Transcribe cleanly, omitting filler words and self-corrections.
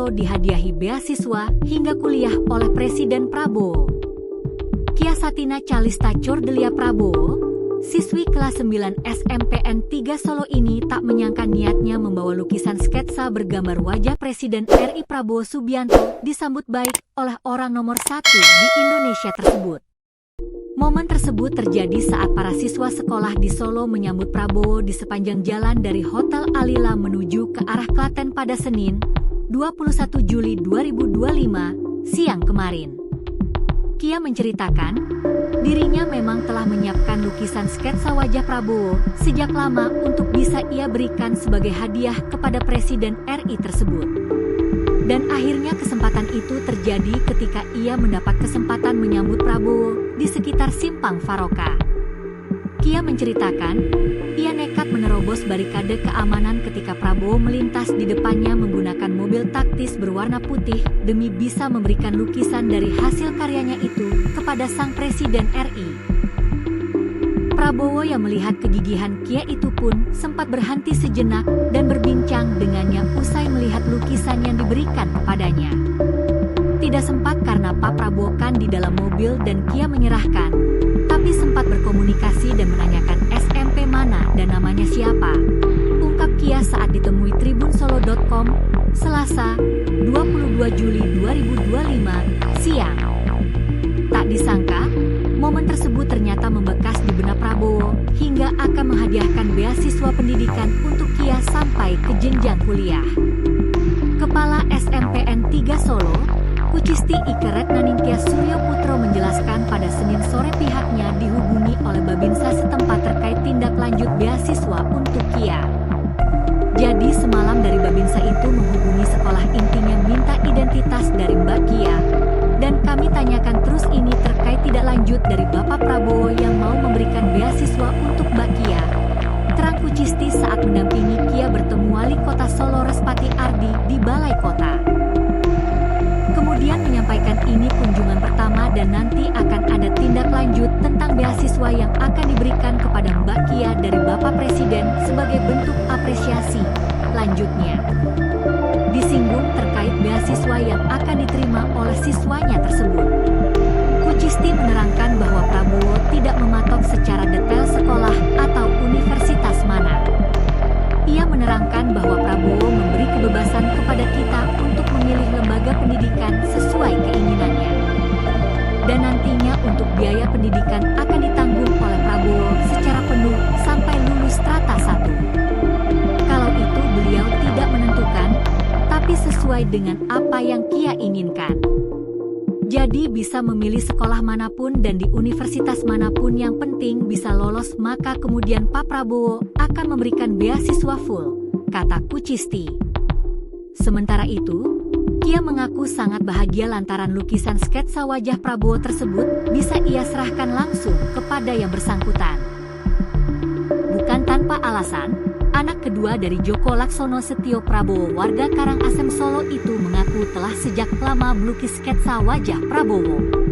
Solo dihadiahi beasiswa hingga kuliah oleh Presiden Prabowo. Kia Satina Calista Cordelia Prabowo, siswi kelas 9 SMPN 3 Solo ini tak menyangka niatnya membawa lukisan sketsa bergambar wajah Presiden RI Prabowo Subianto disambut baik oleh orang nomor 1 di Indonesia tersebut. Momen tersebut terjadi saat para siswa sekolah di Solo menyambut Prabowo di sepanjang jalan dari Hotel Alila menuju ke arah Klaten pada Senin, 21 Juli 2025, siang kemarin. Kia menceritakan, dirinya memang telah menyiapkan lukisan sketsa wajah Prabowo sejak lama untuk bisa ia berikan sebagai hadiah kepada Presiden RI tersebut. Dan akhirnya kesempatan itu terjadi ketika ia mendapat kesempatan menyambut Prabowo di sekitar Simpang Faroka. Kia menceritakan, ia nekat menerobos barikade keamanan ketika Prabowo melintas di depannya menggunakan mobil taktis berwarna putih demi bisa memberikan lukisan dari hasil karyanya itu kepada sang Presiden RI. Prabowo yang melihat kegigihan Kia itu pun sempat berhenti sejenak dan berbincang dengannya usai melihat lukisan yang diberikan kepadanya. Tidak sempat karena Pak Prabowo kan di dalam mobil dan Kia menyerahkan, tapi sempat berkomunikasi dan menanyakan SMP mana dan namanya siapa, ungkap Kia saat ditemui tribunsolo.com, Selasa, 22 Juli 2025, siang. Tak disangka, momen tersebut ternyata membekas di benak Prabowo hingga akan menghadiahkan beasiswa pendidikan untuk Kia sampai ke jenjang kuliah. Kepala SMPN 3 Solo, Kucisti Ike Retnaningtya Suryo Putro menjelaskan pada Senin sore pihaknya dihubungi oleh Babinsa setempat terkait tindak lanjut beasiswa untuk Kia. Jadi semalam dari Babinsa itu menghubungi sekolah intinya minta identitas dari Mbak Kia. Dan kami tanyakan terus ini terkait tidak lanjut dari Bapak Prabowo yang mau memberikan beasiswa untuk Mbak Kia. Terang Kucisti saat mendampingi Kia bertemu Wali Kota Solo Respati Ardi di Balai Kota. Kemudian menyampaikan ini kunjungan pertama dan nanti akan ada tindak lanjut tentang beasiswa yang akan diberikan kepada Mbak Kia dari Bapak Presiden sebagai bentuk apresiasi. Lanjutnya, disinggung terkait beasiswa yang akan diterima oleh siswanya tersebut. Kucisti menerangkan bahwa Prabowo tidak mematok secara detail sekolah atau universitas mana. Ia menerangkan bahwa Prabowo memberi kebebasan kepada kita untuk memilih lembaga pendidikan sesuai keinginannya. Dan nantinya untuk biaya pendidikan akan ditanggung oleh Prabowo secara penuh sampai lulus strata 1. Kalau itu beliau tidak menentukan, tapi sesuai dengan apa yang Kia inginkan. Jadi bisa memilih sekolah manapun dan di universitas manapun yang penting bisa lolos maka kemudian Pak Prabowo akan memberikan beasiswa full, kata Kucisti. Sementara itu, Kia mengaku sangat bahagia lantaran lukisan sketsa wajah Prabowo tersebut bisa ia serahkan langsung kepada yang bersangkutan. Bukan tanpa alasan, anak kedua dari Joko Laksono Setio Prabowo warga Karangasem Solo itu mengaku telah sejak lama melukis sketsa wajah Prabowo.